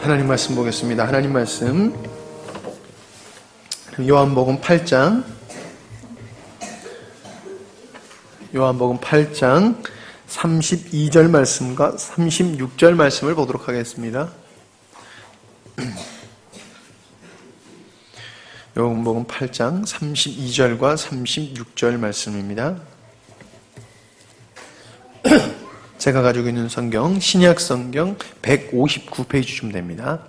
하나님 말씀 보겠습니다. 하나님 말씀 요한복음 8장 32절 말씀과 36절 말씀을 보도록 하겠습니다. 요한복음 8장 32절과 36절 말씀입니다. 제가 가지고 있는 성경 신약 성경 159페이지쯤 됩니다.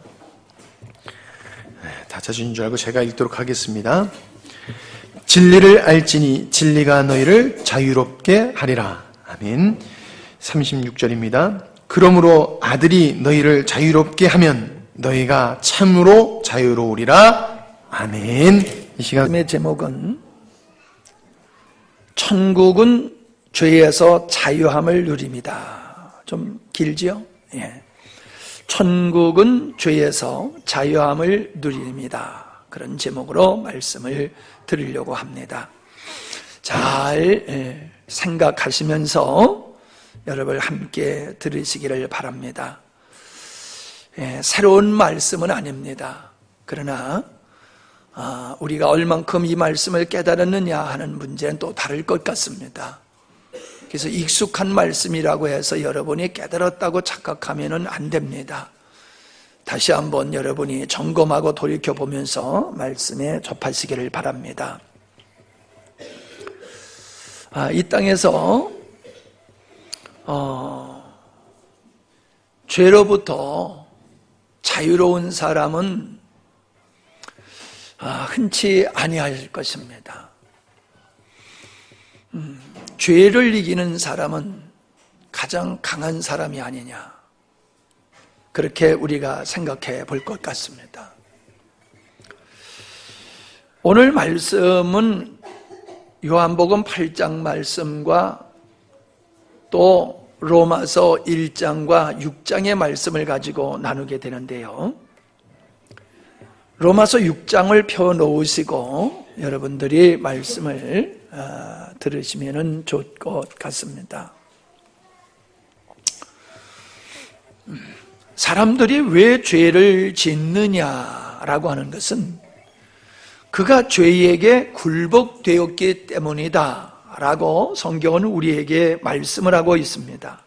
다 찾으신 줄 알고 제가 읽도록 하겠습니다. 진리를 알지니 진리가 너희를 자유롭게 하리라. 아멘. 36절입니다. 그러므로 아들이 너희를 자유롭게 하면 너희가 참으로 자유로우리라. 아멘. 이 시간의 제목은 천국은 죄에서 자유함을 누립니다. 좀 길지요? 예. 천국은 죄에서 자유함을 누립니다. 그런 제목으로 말씀을 드리려고 합니다. 잘 생각하시면서 여러분 함께 들으시기를 바랍니다. 새로운 말씀은 아닙니다. 그러나 우리가 얼만큼 이 말씀을 깨달았느냐 하는 문제는 또 다를 것 같습니다. 그래서 익숙한 말씀이라고 해서 여러분이 깨달았다고 착각하면 안 됩니다. 다시 한번 여러분이 점검하고 돌이켜보면서 말씀에 접하시기를 바랍니다. 이 땅에서 죄로부터 자유로운 사람은 흔치 아니할 것입니다. 죄를 이기는 사람은 가장 강한 사람이 아니냐, 그렇게 우리가 생각해 볼 것 같습니다. 오늘 말씀은 요한복음 8장 말씀과 또 로마서 1장과 6장의 말씀을 가지고 나누게 되는데요, 로마서 6장을 펴놓으시고 여러분들이 말씀을 들으시면 좋을 것 같습니다. 사람들이 왜 죄를 짓느냐라고 하는 것은 그가 죄에게 굴복되었기 때문이다 라고 성경은 우리에게 말씀을 하고 있습니다.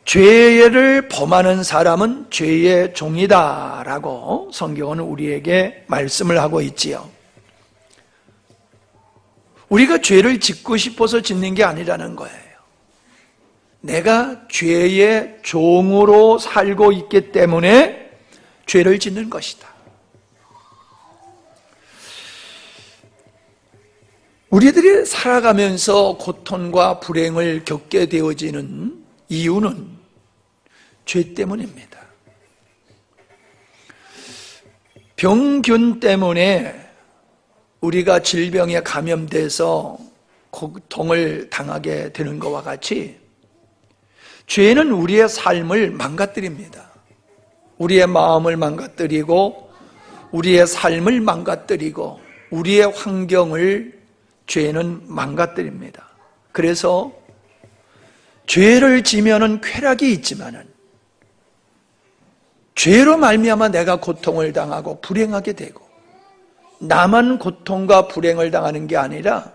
죄를 범하는 사람은 죄의 종이다 라고 성경은 우리에게 말씀을 하고 있지요. 우리가 죄를 짓고 싶어서 짓는 게 아니라는 거예요. 내가 죄의 종으로 살고 있기 때문에 죄를 짓는 것이다. 우리들이 살아가면서 고통과 불행을 겪게 되어지는 이유는 죄 때문입니다. 병균 때문에 우리가 질병에 감염돼서 고통을 당하게 되는 것과 같이 죄는 우리의 삶을 망가뜨립니다. 우리의 마음을 망가뜨리고 우리의 삶을 망가뜨리고 우리의 환경을 죄는 망가뜨립니다. 그래서 죄를 지면은 쾌락이 있지만은 죄로 말미암아 내가 고통을 당하고 불행하게 되고 나만 고통과 불행을 당하는 게 아니라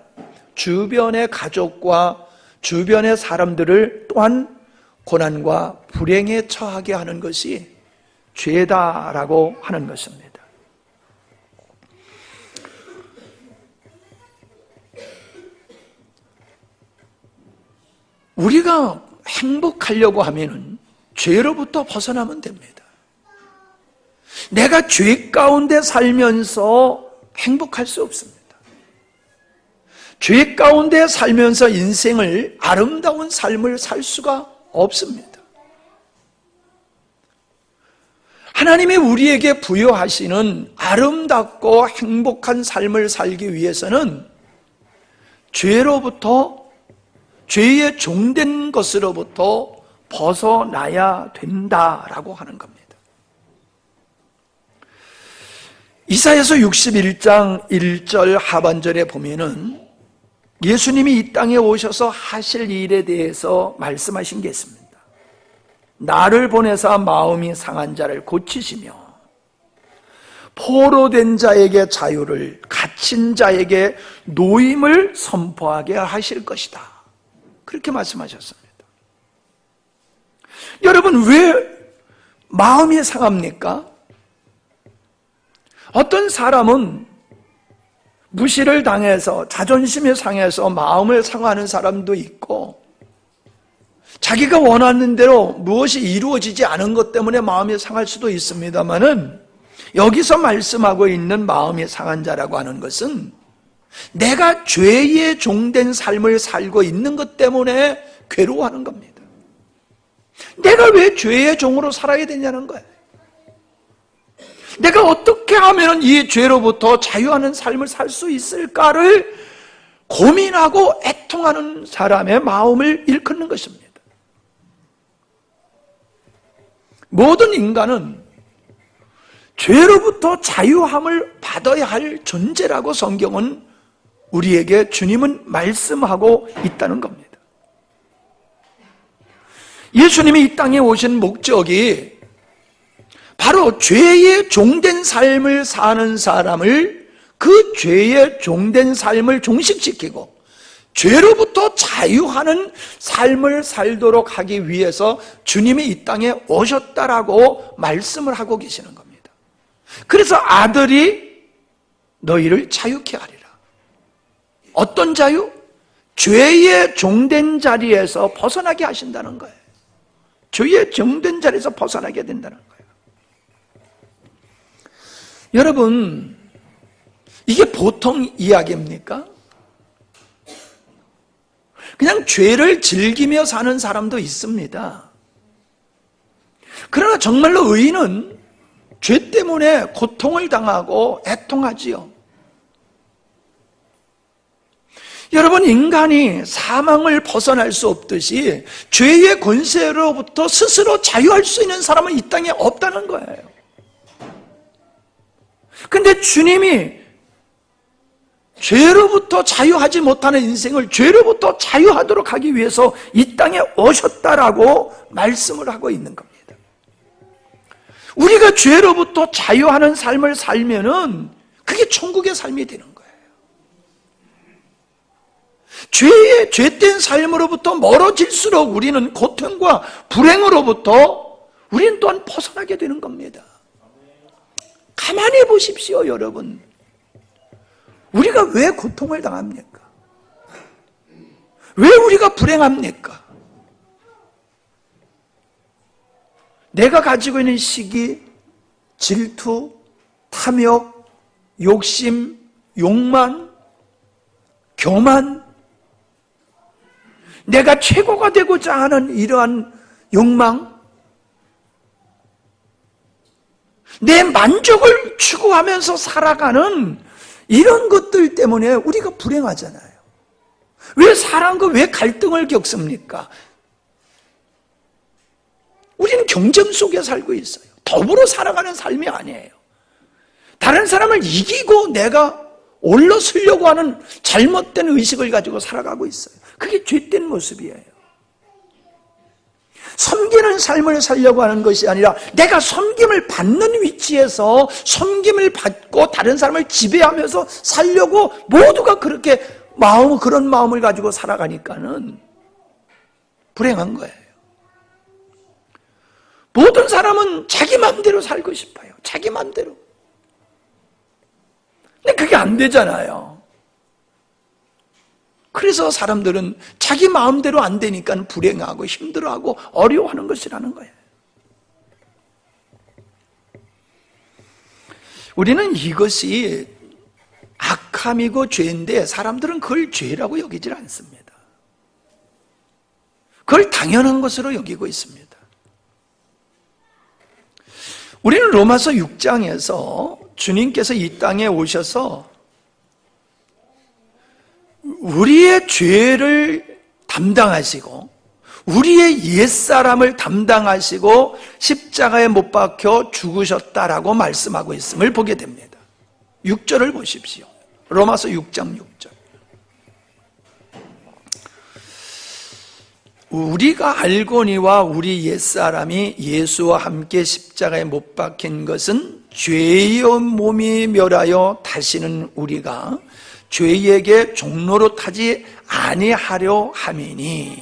주변의 가족과 주변의 사람들을 또한 고난과 불행에 처하게 하는 것이 죄다라고 하는 것입니다. 우리가 행복하려고 하면은 죄로부터 벗어나면 됩니다. 내가 죄 가운데 살면서 행복할 수 없습니다. 죄 가운데 살면서 인생을 아름다운 삶을 살 수가 없습니다. 하나님이 우리에게 부여하시는 아름답고 행복한 삶을 살기 위해서는 죄로부터, 죄의 종된 것으로부터 벗어나야 된다라고 하는 겁니다. 이사야서 61장 1절 하반절에 보면은 예수님이 이 땅에 오셔서 하실 일에 대해서 말씀하신 게 있습니다. 나를 보내사 마음이 상한 자를 고치시며 포로된 자에게 자유를, 갇힌 자에게 노임을 선포하게 하실 것이다. 그렇게 말씀하셨습니다. 여러분, 왜 마음이 상합니까? 어떤 사람은 무시를 당해서 자존심이 상해서 마음을 상하는 사람도 있고, 자기가 원하는 대로 무엇이 이루어지지 않은 것 때문에 마음이 상할 수도 있습니다만은, 여기서 말씀하고 있는 마음이 상한 자라고 하는 것은 내가 죄의 종된 삶을 살고 있는 것 때문에 괴로워하는 겁니다. 내가 왜 죄의 종으로 살아야 되냐는 거예요. 내가 어떻게 하면 이 죄로부터 자유하는 삶을 살 수 있을까를 고민하고 애통하는 사람의 마음을 일컫는 것입니다. 모든 인간은 죄로부터 자유함을 받아야 할 존재라고 성경은 우리에게 주님은 말씀하고 있다는 겁니다. 예수님이 이 땅에 오신 목적이 바로 죄의 종된 삶을 사는 사람을, 그 죄의 종된 삶을 종식시키고 죄로부터 자유하는 삶을 살도록 하기 위해서 주님이 이 땅에 오셨다라고 말씀을 하고 계시는 겁니다. 그래서 아들이 너희를 자유케 하리라. 어떤 자유? 죄의 종된 자리에서 벗어나게 하신다는 거예요. 죄의 종된 자리에서 벗어나게 된다는 거예요. 여러분, 이게 보통 이야기입니까? 그냥 죄를 즐기며 사는 사람도 있습니다. 그러나 정말로 의인은 죄 때문에 고통을 당하고 애통하지요. 여러분, 인간이 사망을 벗어날 수 없듯이 죄의 권세로부터 스스로 자유할 수 있는 사람은 이 땅에 없다는 거예요. 근데 주님이 죄로부터 자유하지 못하는 인생을 죄로부터 자유하도록 하기 위해서 이 땅에 오셨다라고 말씀을 하고 있는 겁니다. 우리가 죄로부터 자유하는 삶을 살면은 그게 천국의 삶이 되는 거예요. 죄된 삶으로부터 멀어질수록 우리는 고통과 불행으로부터 우리는 또한 벗어나게 되는 겁니다. 가만히 보십시오, 여러분. 우리가 왜 고통을 당합니까? 왜 우리가 불행합니까? 내가 가지고 있는 시기, 질투, 탐욕, 욕심, 욕망, 교만, 내가 최고가 되고자 하는 이러한 욕망, 내 만족을 추구하면서 살아가는 이런 것들 때문에 우리가 불행하잖아요. 왜 사람과 왜 갈등을 겪습니까? 우리는 경쟁 속에 살고 있어요. 더불어 살아가는 삶이 아니에요. 다른 사람을 이기고 내가 올라서려고 하는 잘못된 의식을 가지고 살아가고 있어요. 그게 죄된 모습이에요. 섬기는 삶을 살려고 하는 것이 아니라 내가 섬김을 받는 위치에서 섬김을 받고 다른 사람을 지배하면서 살려고 모두가 그렇게 그런 마음을 가지고 살아가니까는 불행한 거예요. 모든 사람은 자기 마음대로 살고 싶어요. 자기 마음대로. 근데 그게 안 되잖아요. 그래서 사람들은 자기 마음대로 안 되니까 불행하고 힘들어하고 어려워하는 것이라는 거예요. 우리는 이것이 악함이고 죄인데 사람들은 그걸 죄라고 여기질 않습니다. 그걸 당연한 것으로 여기고 있습니다. 우리는 로마서 6장에서 주님께서 이 땅에 오셔서 우리의 죄를 담당하시고 우리의 옛사람을 담당하시고 십자가에 못 박혀 죽으셨다라고 말씀하고 있음을 보게 됩니다. 6절을 보십시오. 로마서 6장 6절. 우리가 알거니와 우리 옛사람이 예수와 함께 십자가에 못 박힌 것은 죄의 몸이 멸하여 다시는 우리가 죄에게 종로로 타지 아니하려 함이니.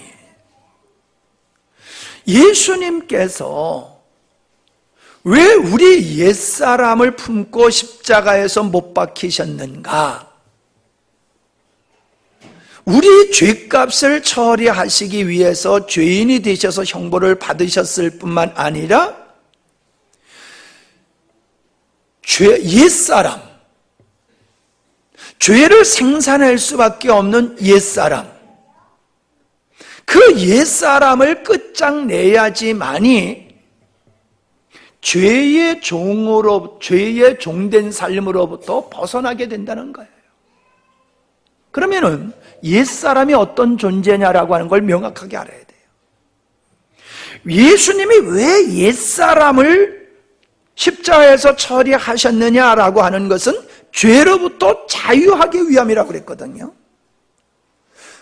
예수님께서 왜 우리 옛사람을 품고 십자가에서 못 박히셨는가? 우리 죄값을 처리하시기 위해서 죄인이 되셔서 형벌을 받으셨을 뿐만 아니라 옛사람, 죄를 생산할 수밖에 없는 옛사람, 그 옛사람을 끝장내야지만이 죄의 종된 삶으로부터 벗어나게 된다는 거예요. 그러면은 옛사람이 어떤 존재냐라고 하는 걸 명확하게 알아야 돼요. 예수님이 왜 옛사람을 십자가에서 처리하셨느냐라고 하는 것은 죄로부터 자유하기 위함이라고 그랬거든요.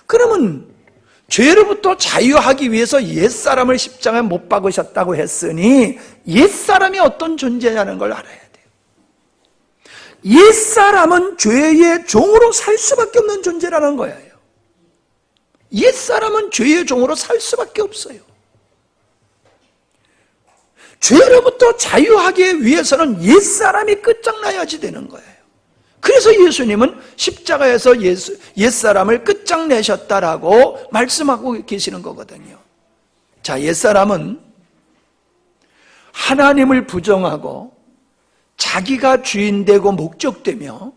그러면 죄로부터 자유하기 위해서 옛사람을 십자가에 못 박으셨다고 했으니 옛사람이 어떤 존재냐는 걸 알아야 돼요. 옛사람은 죄의 종으로 살 수밖에 없는 존재라는 거예요. 옛사람은 죄의 종으로 살 수밖에 없어요. 죄로부터 자유하기 위해서는 옛사람이 끝장나야지 되는 거예요. 그래서 예수님은 십자가에서 옛사람을 끝장내셨다라고 말씀하고 계시는 거거든요. 자, 옛사람은 하나님을 부정하고 자기가 주인되고 목적되며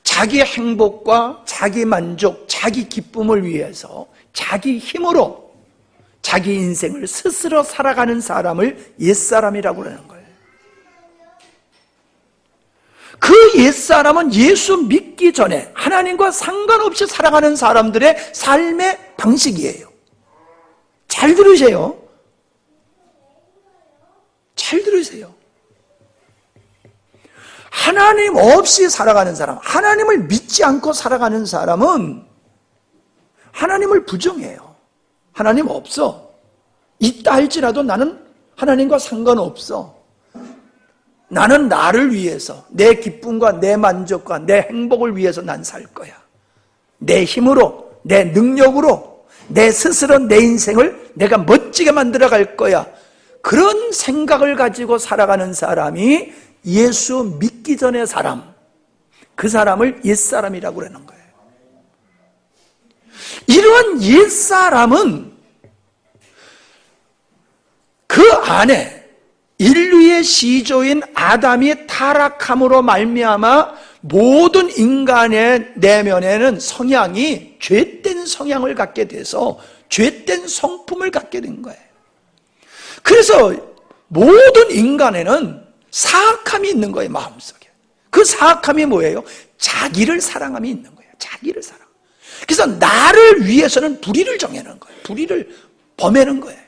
자기 행복과 자기 만족, 자기 기쁨을 위해서 자기 힘으로 자기 인생을 스스로 살아가는 사람을 옛사람이라고 하는 거예요. 그 옛사람은 예수 믿기 전에 하나님과 상관없이 살아가는 사람들의 삶의 방식이에요. 잘 들으세요. 잘 들으세요. 하나님 없이 살아가는 사람, 하나님을 믿지 않고 살아가는 사람은 하나님을 부정해요. 하나님 없어. 있다 할지라도 나는 하나님과 상관없어. 나는 나를 위해서, 내 기쁨과 내 만족과 내 행복을 위해서 난 살 거야. 내 힘으로, 내 능력으로, 내 스스로 내 인생을 내가 멋지게 만들어 갈 거야. 그런 생각을 가지고 살아가는 사람이 예수 믿기 전의 사람, 그 사람을 옛사람이라고 그러는 거예요. 이러한 옛사람은 그 안에 인류의 시조인 아담이 타락함으로 말미암아 모든 인간의 내면에는 성향이 죄된 성향을 갖게 돼서 죄된 성품을 갖게 된 거예요. 그래서 모든 인간에는 사악함이 있는 거예요, 마음속에. 그 사악함이 뭐예요? 자기를 사랑함이 있는 거예요. 자기를 사랑. 그래서 나를 위해서는 불의를 정해놓은 거예요. 불의를 범해는 거예요.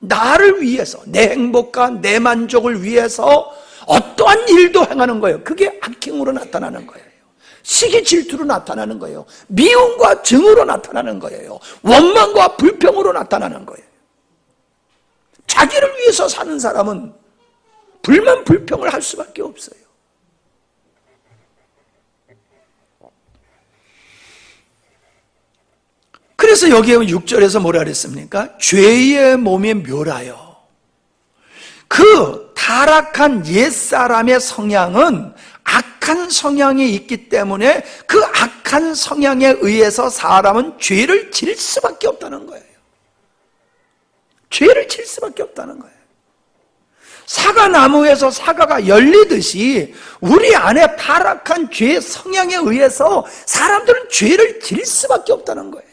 나를 위해서, 내 행복과 내 만족을 위해서 어떠한 일도 행하는 거예요. 그게 악행으로 나타나는 거예요. 시기 질투로 나타나는 거예요. 미움과 증오로 나타나는 거예요. 원망과 불평으로 나타나는 거예요. 자기를 위해서 사는 사람은 불만 불평을 할 수밖에 없어요. 그래서 여기에 6절에서 뭐라 그랬습니까? 죄의 몸이 멸하여. 그 타락한 옛사람의 성향은 악한 성향이 있기 때문에 그 악한 성향에 의해서 사람은 죄를 질 수밖에 없다는 거예요. 죄를 질 수밖에 없다는 거예요. 사과나무에서 사과가 열리듯이 우리 안에 타락한 죄의 성향에 의해서 사람들은 죄를 질 수밖에 없다는 거예요.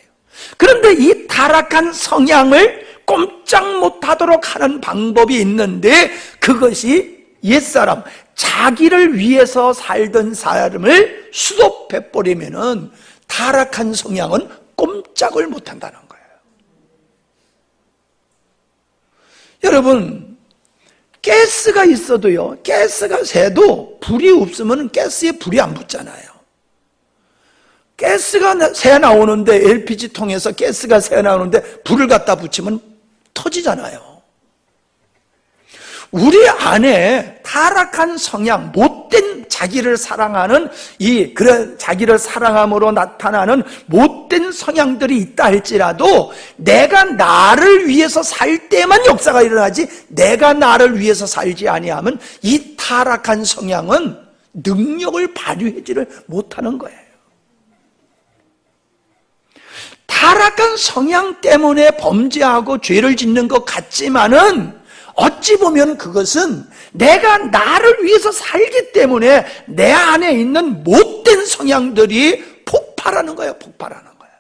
그런데 이 타락한 성향을 꼼짝 못하도록 하는 방법이 있는데 그것이 옛사람, 자기를 위해서 살던 사람을 수도패버리면은 타락한 성향은 꼼짝을 못한다는 거예요. 여러분, 가스가 있어도요, 가스가 새도 불이 없으면 가스에 불이 안 붙잖아요. 가스가 새 나오는데, LPG통에서 가스가 새 나오는데 불을 갖다 붙이면 터지잖아요. 우리 안에 타락한 성향, 못된 자기를 사랑하는 그런 자기를 사랑함으로 나타나는 못된 성향들이 있다 할지라도 내가 나를 위해서 살 때만 역사가 일어나지, 내가 나를 위해서 살지 아니하면 이 타락한 성향은 능력을 발휘하지를 못하는 거예요. 타락한 성향 때문에 범죄하고 죄를 짓는 것 같지만은 어찌 보면 그것은 내가 나를 위해서 살기 때문에 내 안에 있는 못된 성향들이 폭발하는 거예요. 폭발하는 거예요.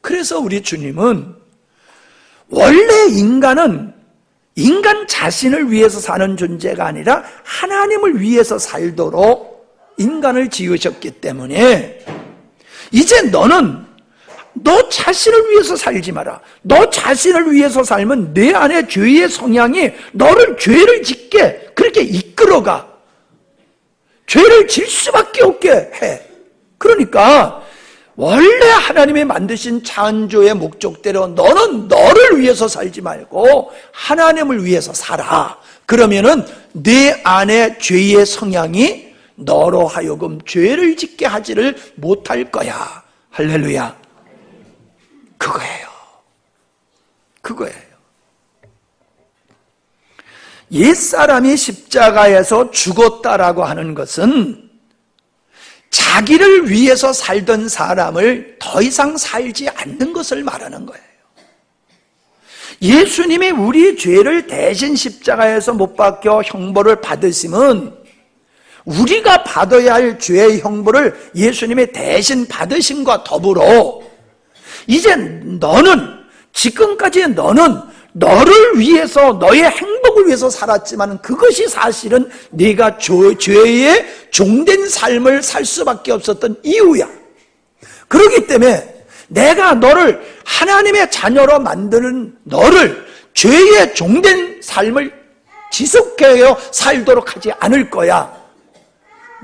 그래서 우리 주님은 원래 인간은 인간 자신을 위해서 사는 존재가 아니라 하나님을 위해서 살도록 인간을 지으셨기 때문에 이제 너는 너 자신을 위해서 살지 마라. 너 자신을 위해서 살면 내 안에 죄의 성향이 너를 죄를 짓게 그렇게 이끌어가. 죄를 질 수밖에 없게 해. 그러니까 원래 하나님이 만드신 창조의 목적대로 너는 너를 위해서 살지 말고 하나님을 위해서 살아. 그러면은 내 안에 죄의 성향이 너로 하여금 죄를 짓게 하지를 못할 거야. 할렐루야. 그거예요. 그거예요. 옛사람이 십자가에서 죽었다라고 하는 것은 자기를 위해서 살던 사람을 더 이상 살지 않는 것을 말하는 거예요. 예수님이 우리 죄를 대신 십자가에서 못 박혀 형벌을 받으심은 우리가 받아야 할 죄의 형벌을 예수님이 대신 받으심과 더불어 이제 지금까지 너는 너를 위해서, 너의 행복을 위해서 살았지만 그것이 사실은 네가 죄의 종된 삶을 살 수밖에 없었던 이유야. 그렇기 때문에 내가 너를 하나님의 자녀로 만드는 너를 죄의 종된 삶을 지속해서 살도록 하지 않을 거야.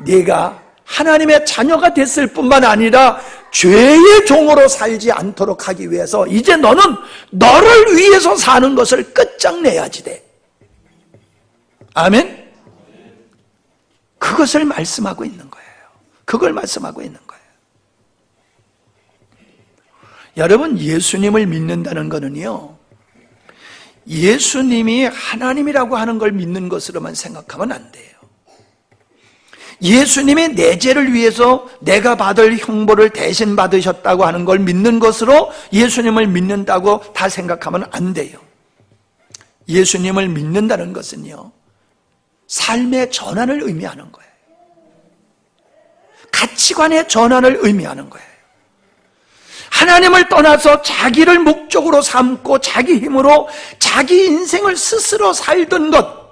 네가 하나님의 자녀가 됐을 뿐만 아니라 죄의 종으로 살지 않도록 하기 위해서 이제 너는 너를 위해서 사는 것을 끝장내야지 돼. 아멘? 그것을 말씀하고 있는 거예요. 그걸 말씀하고 있는 거예요. 여러분, 예수님을 믿는다는 거는요, 예수님이 하나님이라고 하는 걸 믿는 것으로만 생각하면 안 돼요. 예수님이 내 죄를 위해서 내가 받을 형벌을 대신 받으셨다고 하는 걸 믿는 것으로 예수님을 믿는다고 다 생각하면 안 돼요. 예수님을 믿는다는 것은요, 삶의 전환을 의미하는 거예요. 가치관의 전환을 의미하는 거예요. 하나님을 떠나서 자기를 목적으로 삼고 자기 힘으로 자기 인생을 스스로 살던 것,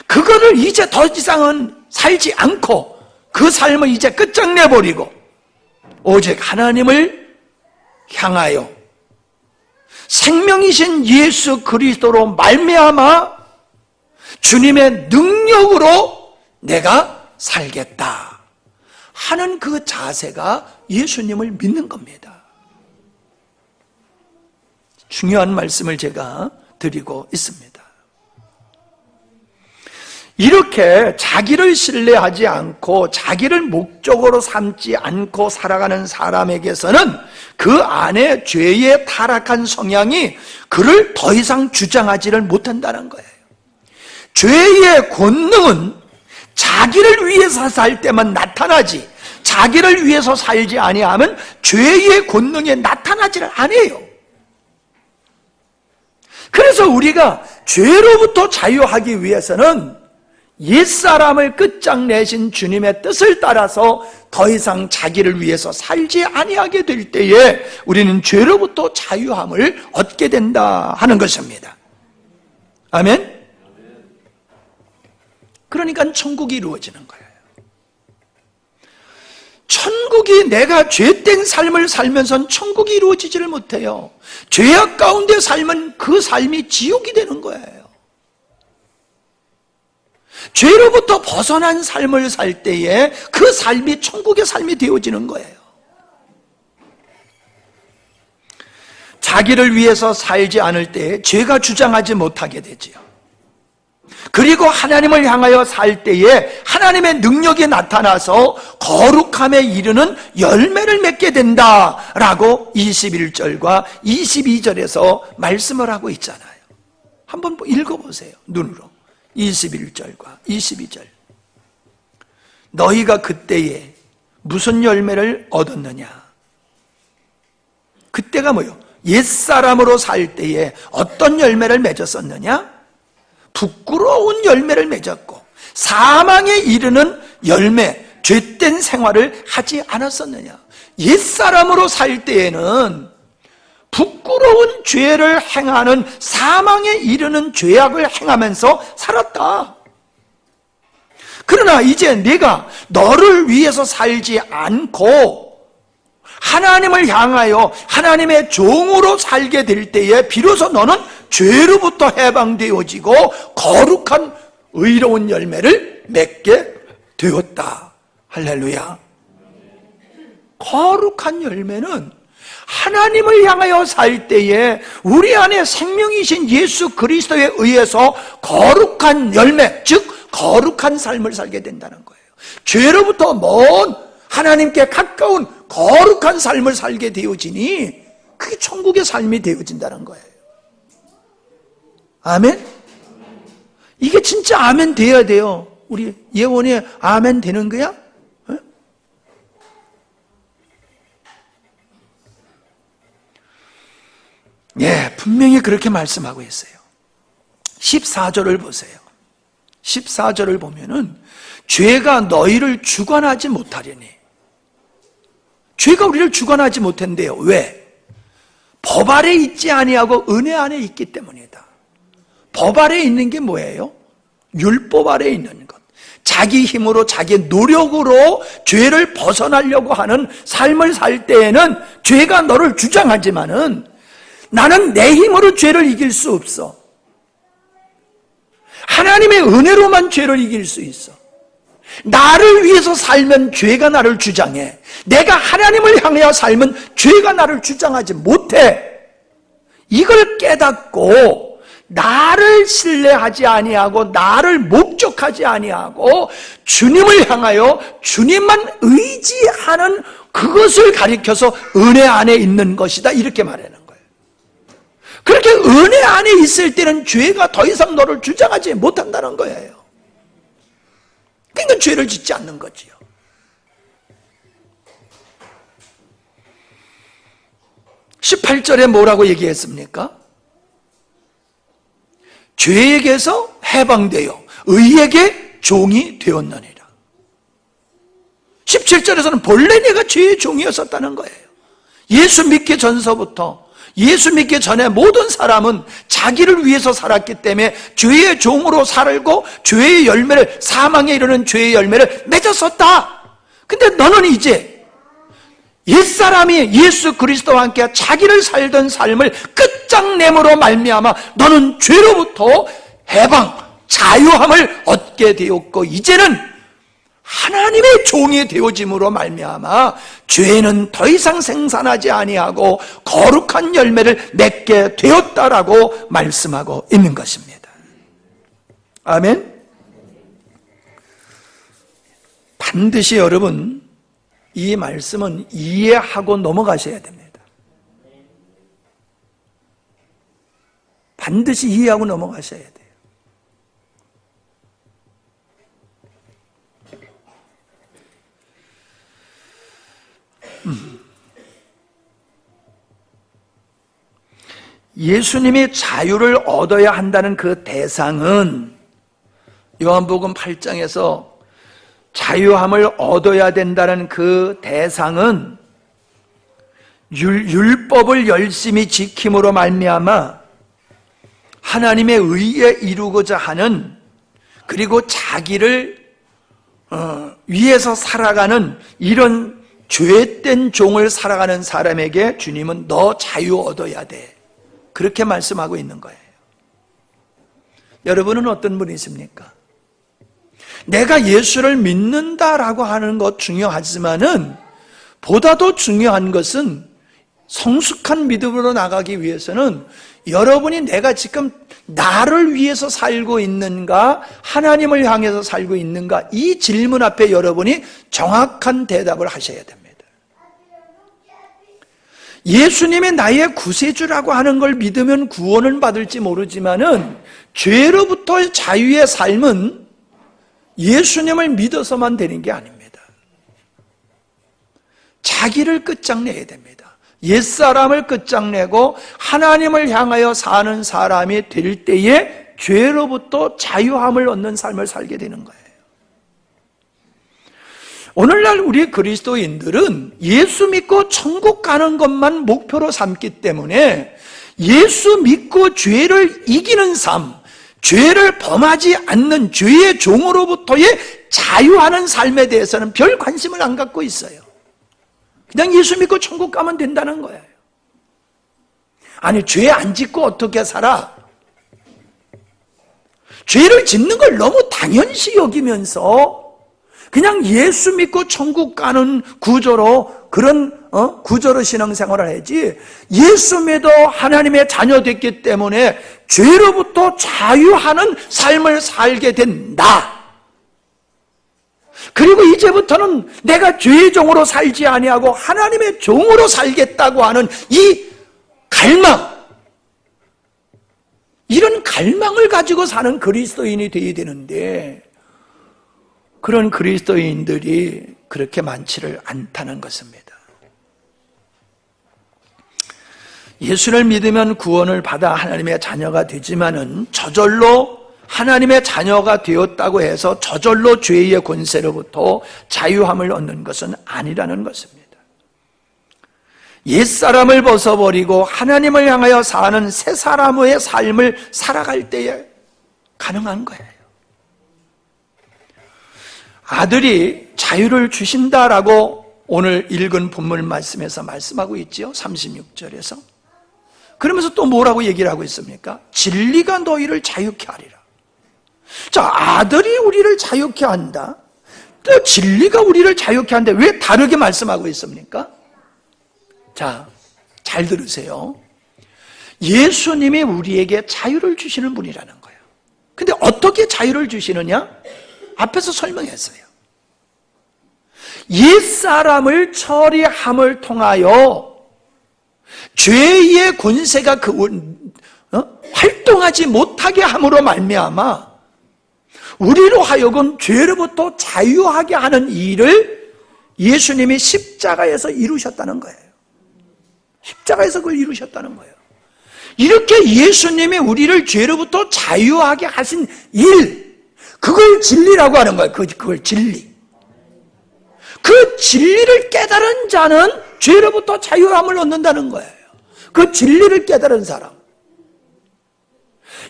그거를 이제 더 이상은 살지 않고 그 삶을 이제 끝장내버리고 오직 하나님을 향하여 생명이신 예수 그리스도로 말미암아 주님의 능력으로 내가 살겠다 하는 그 자세가 예수님을 믿는 겁니다. 중요한 말씀을 제가 드리고 있습니다. 이렇게 자기를 신뢰하지 않고 자기를 목적으로 삼지 않고 살아가는 사람에게서는 그 안에 죄의 타락한 성향이 그를 더 이상 주장하지를 못한다는 거예요. 죄의 권능은 자기를 위해서 살 때만 나타나지, 자기를 위해서 살지 아니하면 죄의 권능이 나타나지를 않아요. 그래서 우리가 죄로부터 자유하기 위해서는 옛사람을 끝장내신 주님의 뜻을 따라서 더 이상 자기를 위해서 살지 아니하게 될 때에 우리는 죄로부터 자유함을 얻게 된다 하는 것입니다. 아멘? 그러니까 천국이 이루어지는 거예요. 천국이, 내가 죄된 삶을 살면서는 천국이 이루어지지를 못해요. 죄악 가운데 살면 그 삶이 지옥이 되는 거예요. 죄로부터 벗어난 삶을 살 때에 그 삶이 천국의 삶이 되어지는 거예요. 자기를 위해서 살지 않을 때 죄가 주장하지 못하게 되지요. 그리고 하나님을 향하여 살 때에 하나님의 능력이 나타나서 거룩함에 이르는 열매를 맺게 된다라고 21절과 22절에서 말씀을 하고 있잖아요. 한번 읽어보세요. 눈으로. 21절과 22절. 너희가 그때에 무슨 열매를 얻었느냐? 그때가 뭐요? 옛사람으로 살 때에 어떤 열매를 맺었었느냐? 부끄러운 열매를 맺었고 사망에 이르는 열매, 죄된 생활을 하지 않았었느냐? 옛사람으로 살 때에는 부끄러운 죄를 행하는 사망에 이르는 죄악을 행하면서 살았다. 그러나 이제 내가 너를 위해서 살지 않고 하나님을 향하여 하나님의 종으로 살게 될 때에 비로소 너는 죄로부터 해방되어지고 거룩한 의로운 열매를 맺게 되었다. 할렐루야. 거룩한 열매는 하나님을 향하여 살 때에 우리 안에 생명이신 예수 그리스도에 의해서 거룩한 열매, 즉 거룩한 삶을 살게 된다는 거예요. 죄로부터 먼 하나님께 가까운 거룩한 삶을 살게 되어지니 그게 천국의 삶이 되어진다는 거예요. 아멘? 이게 진짜 아멘 돼야 돼요. 우리 예원이 아멘 되는 거야? 예, 분명히 그렇게 말씀하고 있어요. 14절을 보세요. 14절을 보면은 죄가 너희를 주관하지 못하려니. 죄가 우리를 주관하지 못한대요. 왜? 법 아래 있지 아니하고 은혜 안에 있기 때문이다. 법 아래 있는 게 뭐예요? 율법 아래 있는 것. 자기 힘으로 자기 노력으로 죄를 벗어나려고 하는 삶을 살 때에는 죄가 너를 주장하지만은 나는 내 힘으로 죄를 이길 수 없어. 하나님의 은혜로만 죄를 이길 수 있어. 나를 위해서 살면 죄가 나를 주장해. 내가 하나님을 향하여 살면 죄가 나를 주장하지 못해. 이걸 깨닫고 나를 신뢰하지 아니하고 나를 목적하지 아니하고 주님을 향하여 주님만 의지하는 그것을 가리켜서 은혜 안에 있는 것이다, 이렇게 말하는 거예요. 그렇게 은혜 안에 있을 때는 죄가 더 이상 너를 주장하지 못한다는 거예요. 그러니까 죄를 짓지 않는 거지요. (18절에) 뭐라고 얘기했습니까? 죄에게서 해방되어 의에게 종이 되었느니라. 17절에서는 본래 내가 죄의 종이었었다는 거예요. 예수 믿기 전서부터, 예수 믿기 전에 모든 사람은 자기를 위해서 살았기 때문에 죄의 종으로 살고 죄의 열매를, 사망에 이르는 죄의 열매를 맺었었다. 근데 너는 이제 옛사람이 예수 그리스도와 함께 자기를 살던 삶을 끝장냄으로 말미암아 너는 죄로부터 해방, 자유함을 얻게 되었고 이제는 하나님의 종이 되어짐으로 말미암아 죄는 더 이상 생산하지 아니하고 거룩한 열매를 맺게 되었다라고 말씀하고 있는 것입니다. 아멘. 반드시 여러분 이 말씀은 이해하고 넘어가셔야 됩니다. 반드시 이해하고 넘어가셔야 돼요. 예수님이 자유를 얻어야 한다는 그 대상은 요한복음 8장에서 자유함을 얻어야 된다는 그 대상은 율법을 열심히 지킴으로 말미암아 하나님의 의에 이루고자 하는, 그리고 자기를 위해서 살아가는 이런 죄된 종을 살아가는 사람에게 주님은 너 자유 얻어야 돼, 그렇게 말씀하고 있는 거예요. 여러분은 어떤 분이십니까? 내가 예수를 믿는다라고 하는 것 중요하지만은 보다도 중요한 것은 성숙한 믿음으로 나가기 위해서는 여러분이 내가 지금 나를 위해서 살고 있는가, 하나님을 향해서 살고 있는가, 이 질문 앞에 여러분이 정확한 대답을 하셔야 됩니다. 예수님이 나의 구세주라고 하는 걸 믿으면 구원을 받을지 모르지만은 죄로부터의 자유의 삶은 예수님을 믿어서만 되는 게 아닙니다. 자기를 끝장내야 됩니다. 옛사람을 끝장내고 하나님을 향하여 사는 사람이 될 때에 죄로부터 자유함을 얻는 삶을 살게 되는 거예요. 오늘날 우리 그리스도인들은 예수 믿고 천국 가는 것만 목표로 삼기 때문에 예수 믿고 죄를 이기는 삶, 죄를 범하지 않는 죄의 종으로부터의 자유하는 삶에 대해서는 별 관심을 안 갖고 있어요. 그냥 예수 믿고 천국 가면 된다는 거예요. 아니, 죄 안 짓고 어떻게 살아? 죄를 짓는 걸 너무 당연시 여기면서 그냥 예수 믿고 천국 가는 구조로 그런 구조로 신앙생활을 하지, 예수 믿어 하나님의 자녀 됐기 때문에 죄로부터 자유하는 삶을 살게 된다. 그리고 이제부터는 내가 죄의 종으로 살지 아니하고 하나님의 종으로 살겠다고 하는 이 갈망, 이런 갈망을 가지고 사는 그리스도인이 되어야 되는데 그런 그리스도인들이 그렇게 많지를 않다는 것입니다. 예수를 믿으면 구원을 받아 하나님의 자녀가 되지만은 저절로 하나님의 자녀가 되었다고 해서 저절로 죄의 권세로부터 자유함을 얻는 것은 아니라는 것입니다. 옛사람을 벗어버리고 하나님을 향하여 사는 새 사람의 삶을 살아갈 때에 가능한 거예요. 아들이 자유를 주신다라고 오늘 읽은 본문 말씀에서 말씀하고 있지요. 36절에서. 그러면서 또 뭐라고 얘기를 하고 있습니까? 진리가 너희를 자유케 하리라. 자, 아들이 우리를 자유케 한다. 또 진리가 우리를 자유케 한다. 왜 다르게 말씀하고 있습니까? 자, 잘 들으세요. 예수님이 우리에게 자유를 주시는 분이라는 거예요. 근데 어떻게 자유를 주시느냐? 앞에서 설명했어요. 옛사람을 처리함을 통하여 죄의 권세가 활동하지 못하게 함으로 말미암아 우리로 하여금 죄로부터 자유하게 하는 일을 예수님이 십자가에서 이루셨다는 거예요. 십자가에서 그걸 이루셨다는 거예요. 이렇게 예수님이 우리를 죄로부터 자유하게 하신 일, 그걸 진리라고 하는 거예요. 그걸 진리. 그 진리를 깨달은 자는 죄로부터 자유함을 얻는다는 거예요. 그 진리를 깨달은 사람.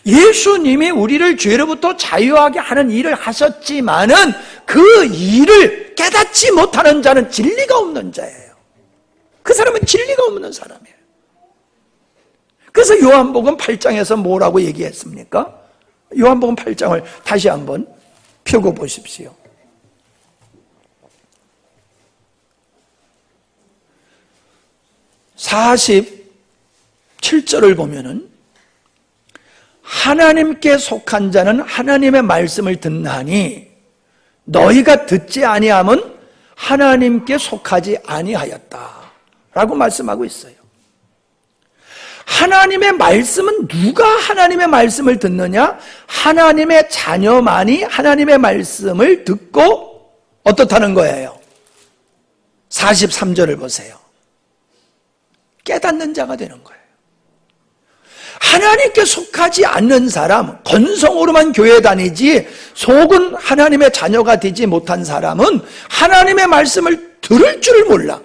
예수님이 우리를 죄로부터 자유하게 하는 일을 하셨지만은 그 일을 깨닫지 못하는 자는 진리가 없는 자예요. 그 사람은 진리가 없는 사람이에요. 그래서 요한복음 8장에서 뭐라고 얘기했습니까? 요한복음 8장을 다시 한번 펴고 보십시오. 47절을 보면은 하나님께 속한 자는 하나님의 말씀을 듣나니 너희가 듣지 아니함은 하나님께 속하지 아니하였다 라고 말씀하고 있어요. 하나님의 말씀은 누가 하나님의 말씀을 듣느냐? 하나님의 자녀만이 하나님의 말씀을 듣고 어떻다는 거예요? 43절을 보세요. 깨닫는 자가 되는 거예요. 하나님께 속하지 않는 사람, 건성으로만 교회 다니지 속은 하나님의 자녀가 되지 못한 사람은 하나님의 말씀을 들을 줄을 몰라.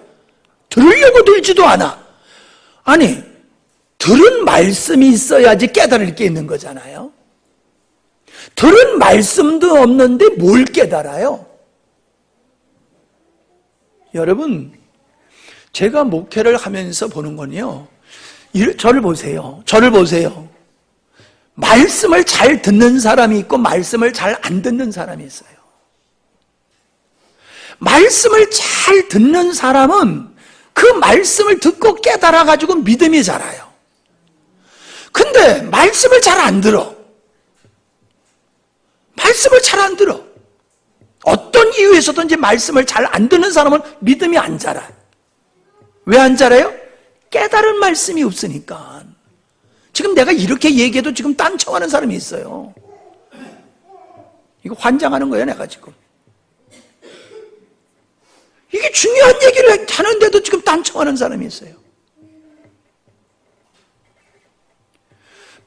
들으려고 들지도 않아. 아니, 들은 말씀이 있어야지 깨달을 게 있는 거잖아요. 들은 말씀도 없는데 뭘 깨달아요? 여러분, 제가 목회를 하면서 보는 건요, 저를 보세요. 말씀을 잘 듣는 사람이 있고 말씀을 잘 안 듣는 사람이 있어요. 말씀을 잘 듣는 사람은 그 말씀을 듣고 깨달아가지고 믿음이 자라요. 근데 말씀을 잘 안 들어. 말씀을 잘 안 들어. 어떤 이유에서든지 말씀을 잘 안 듣는 사람은 믿음이 안 자라요. 왜 안 자라요? 깨달은 말씀이 없으니까. 지금 내가 이렇게 얘기해도 지금 딴청하는 사람이 있어요. 이거 환장하는 거예요, 내가 지금. 이게 중요한 얘기를 하는데도 지금 딴청하는 사람이 있어요.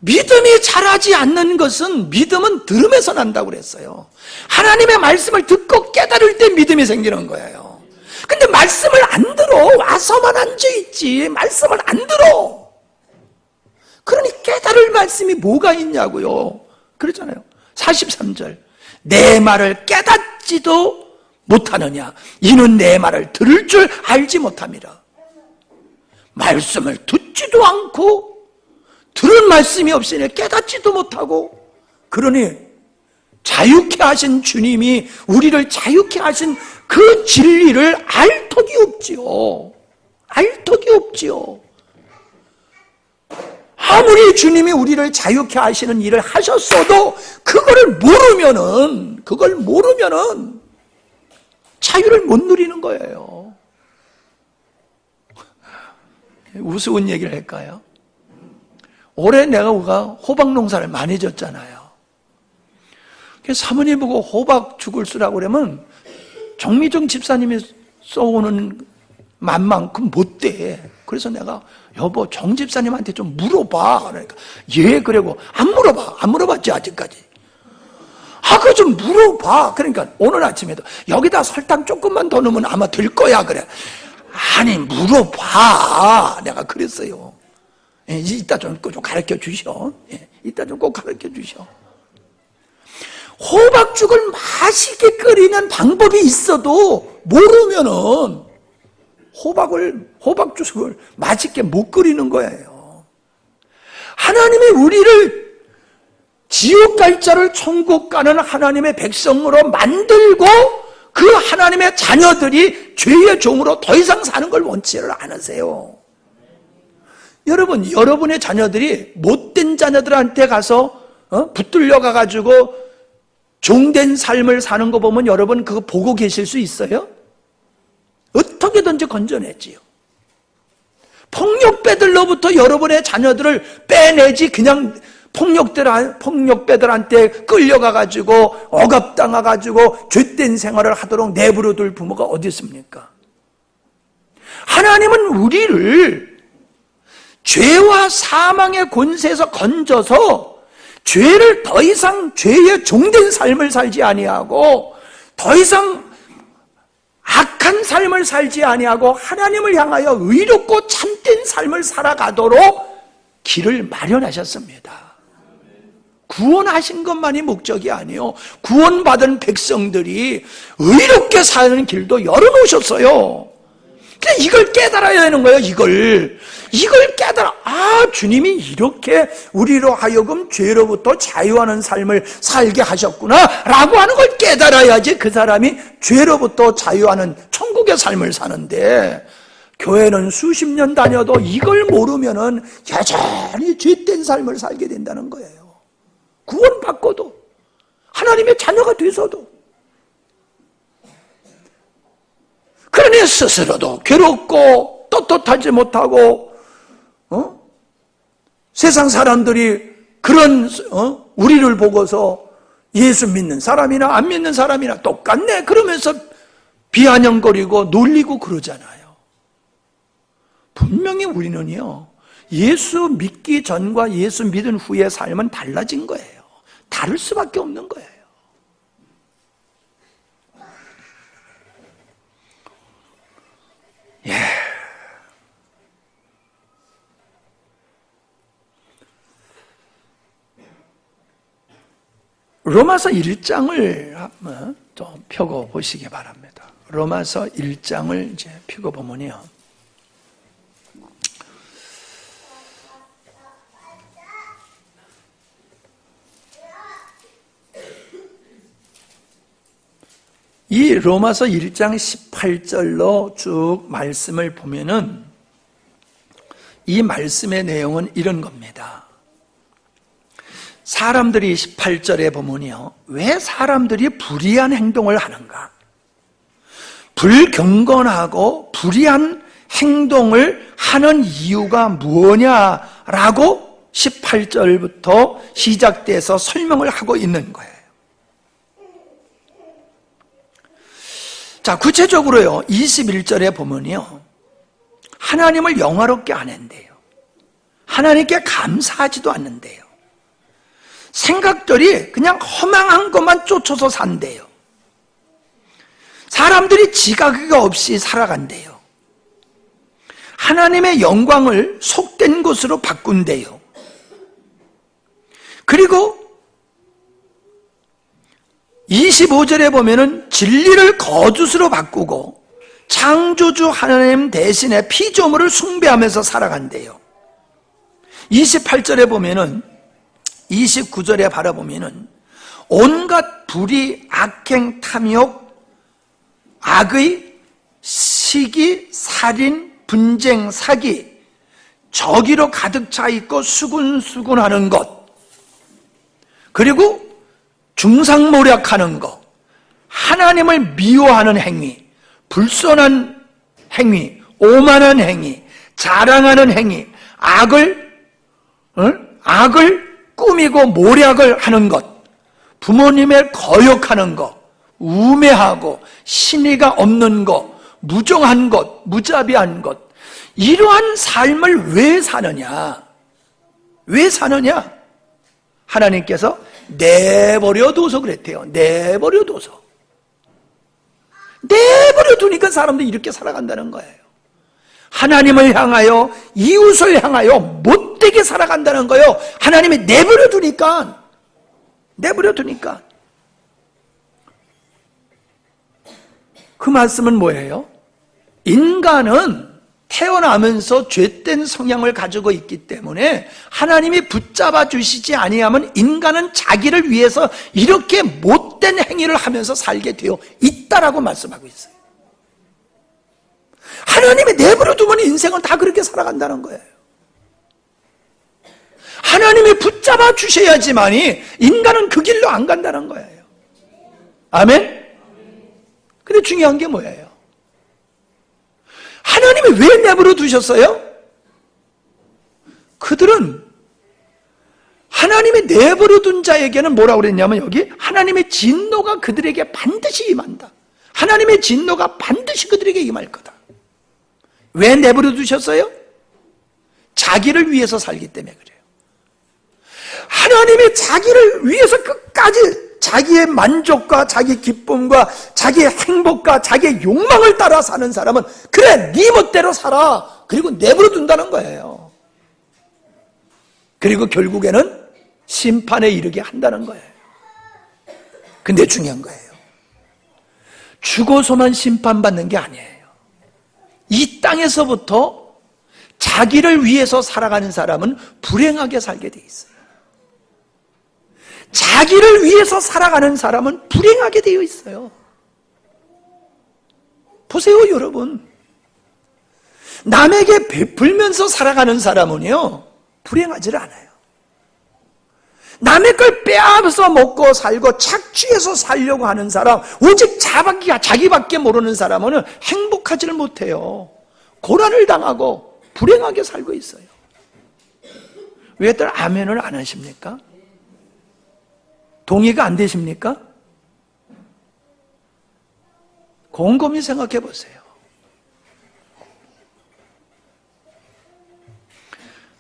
믿음이 자라지 않는 것은 믿음은 들음에서 난다고 그랬어요. 하나님의 말씀을 듣고 깨달을 때 믿음이 생기는 거예요. 근데 말씀을 안 들어. 와서만 앉아있지. 말씀을 안 들어. 그러니 깨달을 말씀이 뭐가 있냐고요. 그러잖아요. 43절. 내 말을 깨닫지도 못하느냐. 이는 내 말을 들을 줄 알지 못함이라. 말씀을 듣지도 않고 들은 말씀이 없으니 깨닫지도 못하고, 그러니 자유케 하신 주님이 우리를 자유케 하신 그 진리를 알 턱이 없지요. 알 턱이 없지요. 아무리 주님이 우리를 자유케 하시는 일을 하셨어도 그걸 모르면은 자유를 못 누리는 거예요. 우스운 얘기를 할까요? 올해 내가 호박 농사를 많이 졌잖아요. 그래서 사모님 보고 호박 죽을 쓰라고 그러면 정미정 집사님이 써오는 맛만큼 못 돼. 그래서 내가 여보 정 집사님한테 좀 물어봐. 그러니까 예 그러고 안 물어봤지 아직까지. 그거 좀 물어봐. 그러니까 오늘 아침에도 여기다 설탕 조금만 더 넣으면 아마 될 거야 그래. 아니 물어봐. 내가 그랬어요. 이따 좀 가르쳐 주셔. 이따 좀 꼭 가르쳐 주셔. 호박죽을 맛있게 끓이는 방법이 있어도 모르면은 호박죽을 맛있게 못 끓이는 거예요. 하나님이 우리를 지옥 갈 자를 천국 가는 하나님의 백성으로 만들고 그 하나님의 자녀들이 죄의 종으로 더 이상 사는 걸 원치를 않으세요. 여러분, 여러분의 자녀들이 못된 자녀들한테 가서 붙들려 가가지고 종된 삶을 사는 거 보면 여러분 그거 보고 계실 수 있어요? 어떻게든지 건져내지요. 폭력배들로부터 여러분의 자녀들을 빼내지 그냥 폭력배들한테 끌려가가지고 억압당해가지고 죄된 생활을 하도록 내버려둘 부모가 어디 있습니까? 하나님은 우리를 죄와 사망의 권세에서 건져서 죄를 더 이상 죄의 종된 삶을 살지 아니하고 더 이상 악한 삶을 살지 아니하고 하나님을 향하여 의롭고 참된 삶을 살아가도록 길을 마련하셨습니다. 구원하신 것만이 목적이 아니에요. 구원받은 백성들이 의롭게 사는 길도 열어놓으셨어요. 그냥 이걸 깨달아야 되는 거예요. 이걸 깨달아. 주님이 이렇게 우리로 하여금 죄로부터 자유하는 삶을 살게 하셨구나 라고 하는 걸 깨달아야지 그 사람이 죄로부터 자유하는 천국의 삶을 사는데, 교회는 수십 년 다녀도 이걸 모르면은 여전히 죄된 삶을 살게 된다는 거예요. 구원받고도 하나님의 자녀가 돼서도. 그러니 스스로도 괴롭고 떳떳하지 못하고 세상 사람들이 그런 우리를 보고서 예수 믿는 사람이나 안 믿는 사람이나 똑같네 그러면서 비아냥거리고 놀리고 그러잖아요. 분명히 우리는요, 예수 믿기 전과 예수 믿은 후의 삶은 달라진 거예요. 다를 수밖에 없는 거예요. 로마서 1장을 좀 펴고 보시기 바랍니다. 로마서 1장을 이제 펴고 보면요. 이 로마서 1장 18절로 쭉 말씀을 보면은 이 말씀의 내용은 이런 겁니다. 사람들이 18절에 보면요, 왜 사람들이 불의한 행동을 하는가? 불경건하고 불의한 행동을 하는 이유가 뭐냐라고 18절부터 시작돼서 설명을 하고 있는 거예요. 자, 구체적으로요, 21절에 보면요, 하나님을 영화롭게 안 한대요. 하나님께 감사하지도 않는데요. 생각들이 그냥 허망한 것만 쫓아서 산대요. 사람들이 지각이 없이 살아간대요. 하나님의 영광을 속된 것으로 바꾼대요. 그리고 25절에 보면은 진리를 거짓으로 바꾸고 창조주 하나님 대신에 피조물을 숭배하면서 살아간대요. 28절에 보면은 29절에 바라보면은 온갖 불의, 악행, 탐욕, 악의, 시기, 살인, 분쟁, 사기, 저기로 가득 차 있고 수군수군하는 것, 그리고 중상모략하는 것, 하나님을 미워하는 행위, 불손한 행위, 오만한 행위, 자랑하는 행위, 악을 꾸미고 모략을 하는 것, 부모님을 거역하는 것, 우매하고 신의가 없는 것, 무정한 것, 무자비한 것, 이러한 삶을 왜 사느냐? 왜 사느냐? 하나님께서 내버려둬서 그랬대요. 내버려둬서. 내버려두니까 사람들이 이렇게 살아간다는 거예요. 하나님을 향하여, 이웃을 향하여 못되게 살아간다는 거예요. 하나님이 내버려두니까. 그 말씀은 뭐예요? 인간은 태어나면서 죄된 성향을 가지고 있기 때문에 하나님이 붙잡아 주시지 아니하면 인간은 자기를 위해서 이렇게 못된 행위를 하면서 살게 되어 있다라고 말씀하고 있어요. 하나님이 내버려 두면 인생은 다 그렇게 살아간다는 거예요. 하나님이 붙잡아 주셔야지만이 인간은 그 길로 안 간다는 거예요. 아멘? 근데 중요한 게 뭐예요? 하나님이 왜 내버려 두셨어요? 그들은 하나님이 내버려 둔 자에게는 뭐라고 그랬냐면, 여기 하나님의 진노가 그들에게 반드시 임한다. 하나님의 진노가 반드시 그들에게 임할 거다. 왜 내버려 두셨어요? 자기를 위해서 살기 때문에 그래요. 하나님이 자기를 위해서 끝까지 자기의 만족과 자기 기쁨과 자기의 행복과 자기의 욕망을 따라 사는 사람은 그래, 네 멋대로 살아, 그리고 내버려 둔다는 거예요. 그리고 결국에는 심판에 이르게 한다는 거예요. 근데 중요한 거예요, 죽어서만 심판받는 게 아니에요. 이 땅에서부터 자기를 위해서 살아가는 사람은 불행하게 살게 돼 있어요. 자기를 위해서 살아가는 사람은 불행하게 되어 있어요. 보세요, 여러분. 남에게 베풀면서 살아가는 사람은요, 불행하지를 않아요. 남의 걸 빼앗아서 먹고 살고 착취해서 살려고 하는 사람, 오직 자기밖에 모르는 사람은 행복하지를 못해요. 고난을 당하고 불행하게 살고 있어요. 왜들 아멘을 안 하십니까? 동의가 안 되십니까? 곰곰이 생각해 보세요.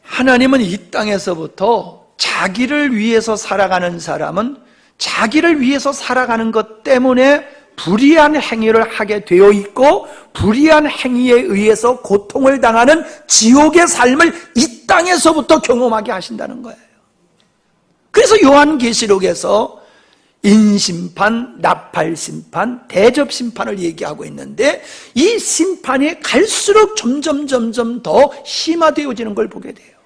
하나님은 이 땅에서부터 자기를 위해서 살아가는 사람은 자기를 위해서 살아가는 것 때문에 불의한 행위를 하게 되어 있고, 불의한 행위에 의해서 고통을 당하는 지옥의 삶을 이 땅에서부터 경험하게 하신다는 거예요. 그래서 요한계시록에서 인심판, 나팔심판, 대접심판을 얘기하고 있는데, 이 심판이 갈수록 점점 더 심화되어지는 걸 보게 돼요.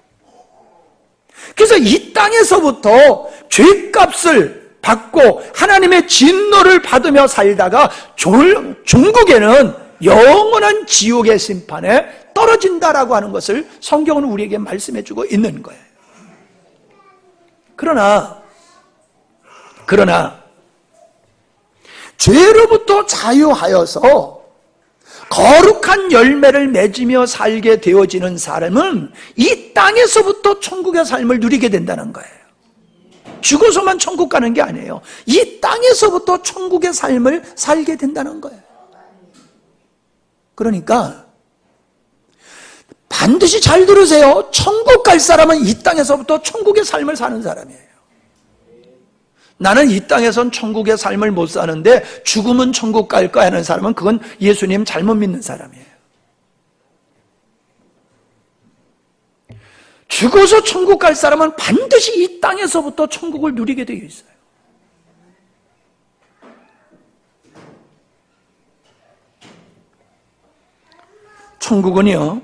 그래서 이 땅에서부터 죄값을 받고 하나님의 진노를 받으며 살다가 종국에는 영원한 지옥의 심판에 떨어진다라고 하는 것을 성경은 우리에게 말씀해 주고 있는 거예요. 그러나 죄로부터 자유하여서 거룩한 열매를 맺으며 살게 되어지는 사람은 이 땅에서부터 천국의 삶을 누리게 된다는 거예요. 죽어서만 천국 가는 게 아니에요. 이 땅에서부터 천국의 삶을 살게 된다는 거예요. 그러니까 반드시 잘 들으세요. 천국 갈 사람은 이 땅에서부터 천국의 삶을 사는 사람이에요. 나는 이 땅에선 천국의 삶을 못 사는데 죽으면 천국 갈까 하는 사람은 그건 예수님 잘못 믿는 사람이에요. 죽어서 천국 갈 사람은 반드시 이 땅에서부터 천국을 누리게 되어 있어요. 천국은요,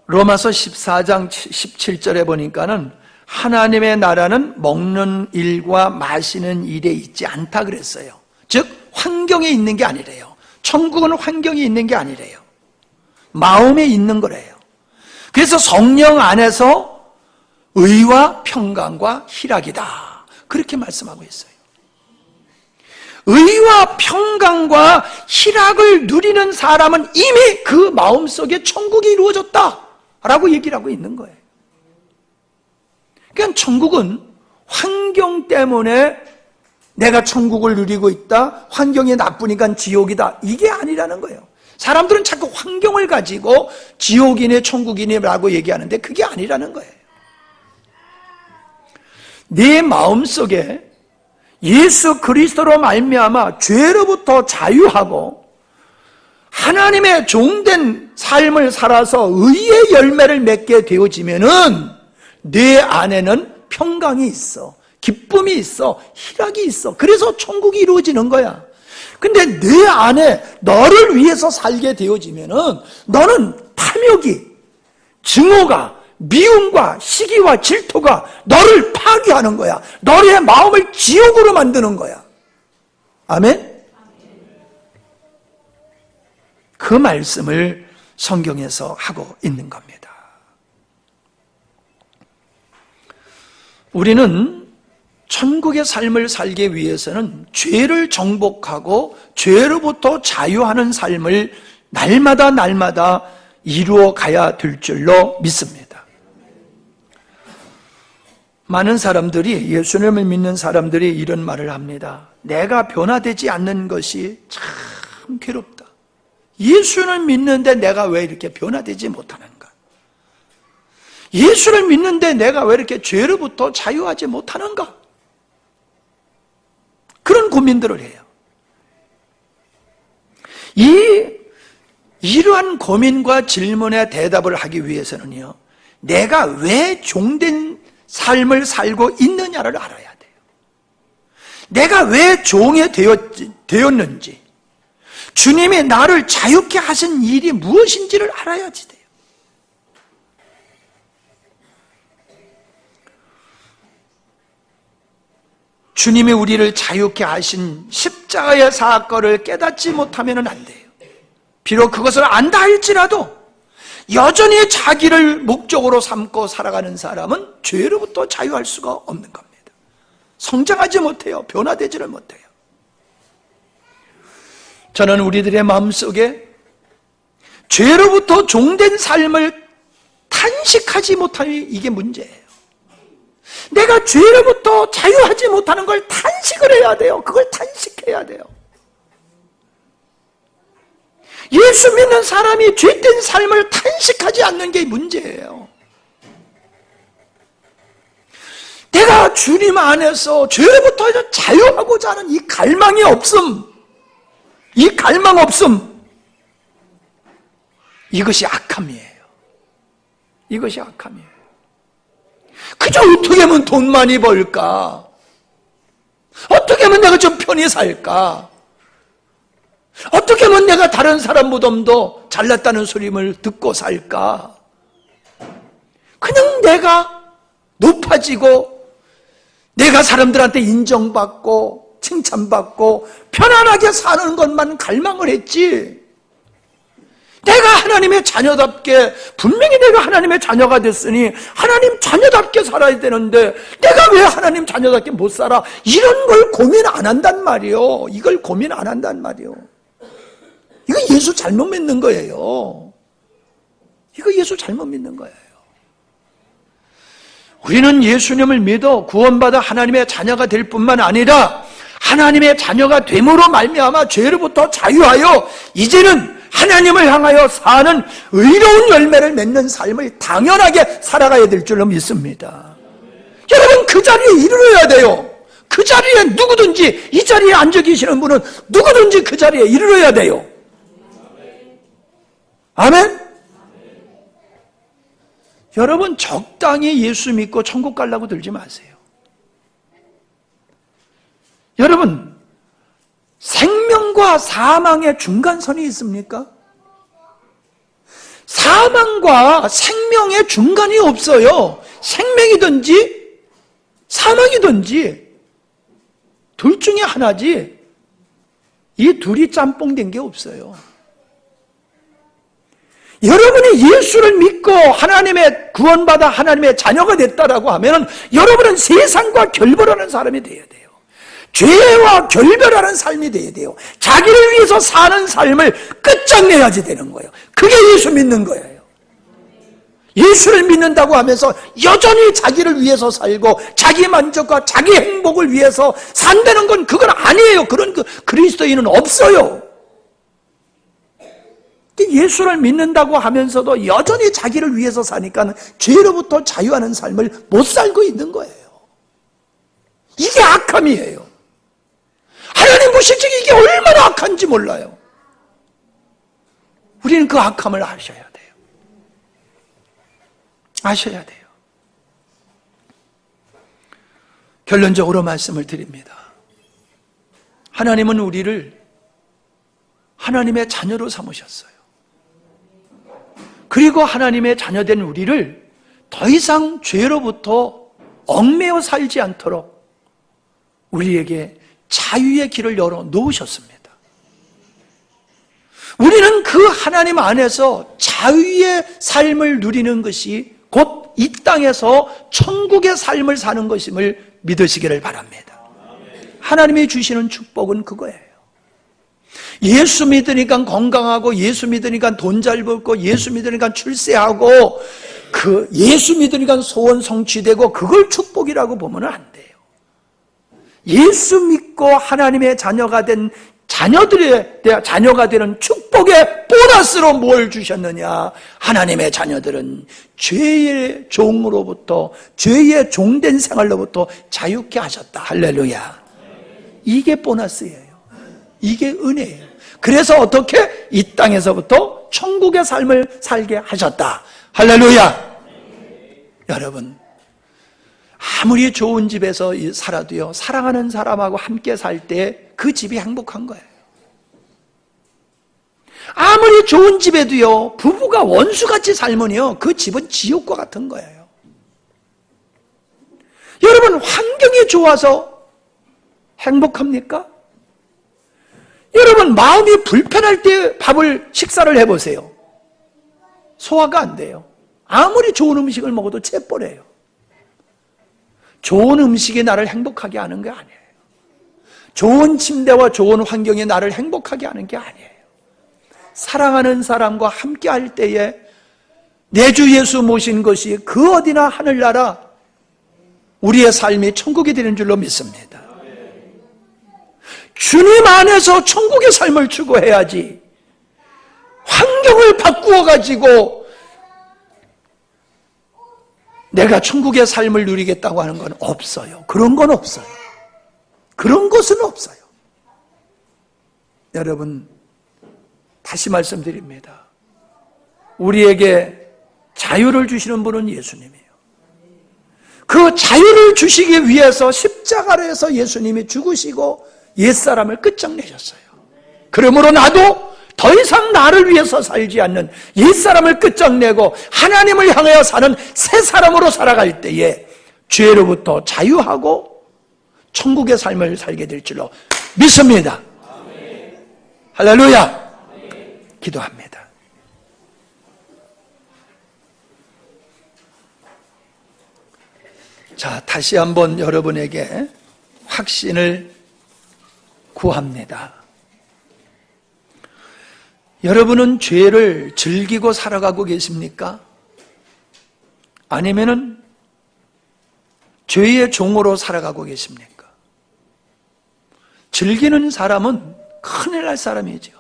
로마서 14장 17절에 보니까는 하나님의 나라는 먹는 일과 마시는 일에 있지 않다 그랬어요. 즉 환경에 있는 게 아니래요. 천국은 환경이 있는 게 아니래요. 마음에 있는 거래요. 그래서 성령 안에서 의와 평강과 희락이다, 그렇게 말씀하고 있어요. 의와 평강과 희락을 누리는 사람은 이미 그 마음속에 천국이 이루어졌다라고 얘기를 하고 있는 거예요. 그러니까 천국은 환경 때문에 내가 천국을 누리고 있다, 환경이 나쁘니까 지옥이다, 이게 아니라는 거예요. 사람들은 자꾸 환경을 가지고 지옥이네 천국이네라고 얘기하는데 그게 아니라는 거예요. 네 마음속에 예수 그리스도로 말미암아 죄로부터 자유하고 하나님의 종된 삶을 살아서 의의 열매를 맺게 되어지면은 내 안에는 평강이 있어, 기쁨이 있어, 희락이 있어. 그래서 천국이 이루어지는 거야. 근데 내 안에 너를 위해서 살게 되어지면은 너는 탐욕이, 증오가, 미움과 시기와 질투가 너를 파괴하는 거야. 너의 마음을 지옥으로 만드는 거야. 아멘? 그 말씀을 성경에서 하고 있는 겁니다. 우리는 천국의 삶을 살기 위해서는 죄를 정복하고 죄로부터 자유하는 삶을 날마다 이루어 가야 될 줄로 믿습니다. 많은 사람들이, 예수님을 믿는 사람들이 이런 말을 합니다. 내가 변화되지 않는 것이 참 괴롭다. 예수를 믿는데 내가 왜 이렇게 변화되지 못하는가? 예수를 믿는데 내가 왜 이렇게 죄로부터 자유하지 못하는가? 그런 고민들을 해요. 이러한 고민과 질문에 대답을 하기 위해서는요, 내가 왜 종된 삶을 살고 있느냐를 알아야 돼요. 내가 왜 종이 되었는지, 주님이 나를 자유케 하신 일이 무엇인지를 알아야지 돼요. 주님이 우리를 자유케 하신 십자가의 사건을 깨닫지 못하면 안 돼요. 비록 그것을 안다 할지라도 여전히 자기를 목적으로 삼고 살아가는 사람은 죄로부터 자유할 수가 없는 겁니다. 성장하지 못해요. 변화되지를 못해요. 저는 우리들의 마음속에 죄로부터 종된 삶을 탄식하지 못하니 이게 문제예요. 내가 죄로부터 자유하지 못하는 걸 탄식을 해야 돼요. 그걸 탄식해야 돼요. 예수 믿는 사람이 죄된 삶을 탄식하지 않는 게 문제예요. 내가 주님 안에서 죄로부터 자유하고자 하는 이 갈망이 없음, 이 갈망 없음, 이것이 악함이에요. 이것이 악함이에요. 그저 어떻게 하면 돈 많이 벌까? 어떻게 하면 내가 좀 편히 살까? 어떻게 하면 내가 다른 사람보다도 잘났다는 소림을 듣고 살까? 그냥 내가 높아지고 내가 사람들한테 인정받고 칭찬받고 편안하게 사는 것만 갈망을 했지, 내가 하나님의 자녀답게, 분명히 내가 하나님의 자녀가 됐으니 하나님 자녀답게 살아야 되는데 내가 왜 하나님 자녀답게 못 살아? 이런 걸 고민 안 한단 말이요. 이걸 고민 안 한단 말이요. 이거 예수 잘못 믿는 거예요. 이거 예수 잘못 믿는 거예요. 우리는 예수님을 믿어 구원받아 하나님의 자녀가 될 뿐만 아니라 하나님의 자녀가 됨으로 말미암아 죄로부터 자유하여 이제는 하나님을 향하여 사는 의로운 열매를 맺는 삶을 당연하게 살아가야 될 줄로 믿습니다. 여러분, 그 자리에 이르러야 돼요. 그 자리에 누구든지, 이 자리에 앉아 계시는 분은 누구든지 그 자리에 이르러야 돼요. 아멘? 여러분, 적당히 예수 믿고 천국 가려고 들지 마세요. 여러분, 생명과 사망의 중간선이 있습니까? 사망과 생명의 중간이 없어요. 생명이든지 사망이든지 둘 중에 하나지, 이 둘이 짬뽕 된 게 없어요. 여러분이 예수를 믿고 하나님의 구원받아 하나님의 자녀가 됐다라고 하면 여러분은 세상과 결별하는 사람이 돼야 돼요. 죄와 결별하는 삶이 돼야 돼요. 자기를 위해서 사는 삶을 끝장내야지 되는 거예요. 그게 예수 믿는 거예요. 예수를 믿는다고 하면서 여전히 자기를 위해서 살고 자기 만족과 자기 행복을 위해서 산다는 건 그건 아니에요. 그런 그리스도인은 없어요. 예수를 믿는다고 하면서도 여전히 자기를 위해서 사니까 죄로부터 자유하는 삶을 못 살고 있는 거예요. 이게 악함이에요. 하나님 보실 적에 이게 얼마나 악한지 몰라요. 우리는 그 악함을 아셔야 돼요. 아셔야 돼요. 결론적으로 말씀을 드립니다. 하나님은 우리를 하나님의 자녀로 삼으셨어요. 그리고 하나님의 자녀된 우리를 더 이상 죄로부터 얽매여 살지 않도록 우리에게 자유의 길을 열어 놓으셨습니다. 우리는 그 하나님 안에서 자유의 삶을 누리는 것이 곧 이 땅에서 천국의 삶을 사는 것임을 믿으시기를 바랍니다. 하나님이 주시는 축복은 그거예요. 예수 믿으니까 건강하고, 예수 믿으니까 돈 잘 벌고, 예수 믿으니까 출세하고, 예수 믿으니까 소원 성취되고, 그걸 축복이라고 보면 안 돼요. 예수 믿고 하나님의 자녀가 된 자녀가 되는 축복의 보너스로 뭘 주셨느냐? 하나님의 자녀들은 죄의 종으로부터, 죄의 종된 생활로부터 자유케 하셨다. 할렐루야. 이게 보너스예요. 이게 은혜예요. 그래서 어떻게? 이 땅에서부터 천국의 삶을 살게 하셨다. 할렐루야. 여러분, 아무리 좋은 집에서 살아도요, 사랑하는 사람하고 함께 살 때 그 집이 행복한 거예요. 아무리 좋은 집에도요, 부부가 원수같이 살면요, 그 집은 지옥과 같은 거예요. 여러분, 환경이 좋아서 행복합니까? 여러분, 마음이 불편할 때 식사를 해보세요. 소화가 안 돼요. 아무리 좋은 음식을 먹어도 체벌해요. 좋은 음식이 나를 행복하게 하는 게 아니에요. 좋은 침대와 좋은 환경이 나를 행복하게 하는 게 아니에요. 사랑하는 사람과 함께 할 때에 내 주 예수 모신 것이 그 어디나 하늘나라 우리의 삶이 천국이 되는 줄로 믿습니다. 주님 안에서 천국의 삶을 추구해야지, 환경을 바꾸어 가지고 내가 천국의 삶을 누리겠다고 하는 건 없어요. 그런 건 없어요. 그런 것은 없어요. 여러분, 다시 말씀드립니다. 우리에게 자유를 주시는 분은 예수님이에요. 그 자유를 주시기 위해서 십자가에서 예수님이 죽으시고 옛사람을 끝장내셨어요. 그러므로 나도 더 이상 나를 위해서 살지 않는 옛사람을 끝장내고 하나님을 향하여 사는 새 사람으로 살아갈 때에 죄로부터 자유하고 천국의 삶을 살게 될 줄로 믿습니다. 할렐루야. 기도합니다. 자, 다시 한번 여러분에게 확신을 구합니다. 여러분은 죄를 즐기고 살아가고 계십니까? 아니면은 죄의 종으로 살아가고 계십니까? 즐기는 사람은 큰일 날 사람이죠.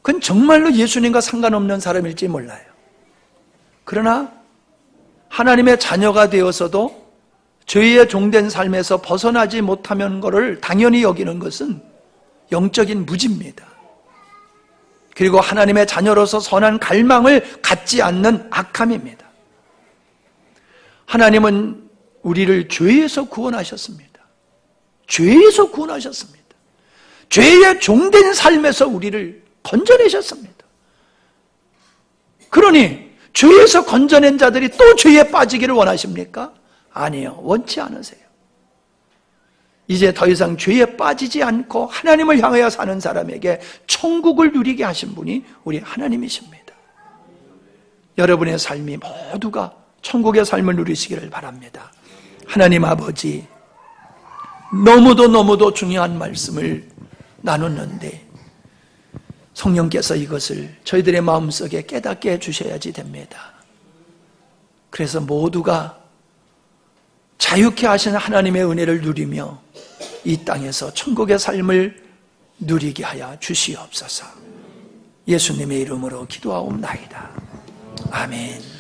그건 정말로 예수님과 상관없는 사람일지 몰라요. 그러나 하나님의 자녀가 되어서도 죄의 종된 삶에서 벗어나지 못하는 것을 당연히 여기는 것은 영적인 무지입니다. 그리고 하나님의 자녀로서 선한 갈망을 갖지 않는 악함입니다. 하나님은 우리를 죄에서 구원하셨습니다. 죄에서 구원하셨습니다. 죄의 종된 삶에서 우리를 건져내셨습니다. 그러니 죄에서 건져낸 자들이 또 죄에 빠지기를 원하십니까? 아니요, 원치 않으세요. 이제 더 이상 죄에 빠지지 않고 하나님을 향하여 사는 사람에게 천국을 누리게 하신 분이 우리 하나님이십니다. 여러분의 삶이 모두가 천국의 삶을 누리시기를 바랍니다. 하나님 아버지, 너무도 중요한 말씀을 나눴는데 성령께서 이것을 저희들의 마음속에 깨닫게 해주셔야지 됩니다. 그래서 모두가 자유케 하신 하나님의 은혜를 누리며 이 땅에서 천국의 삶을 누리게 하여 주시옵소서. 예수님의 이름으로 기도하옵나이다. 아멘.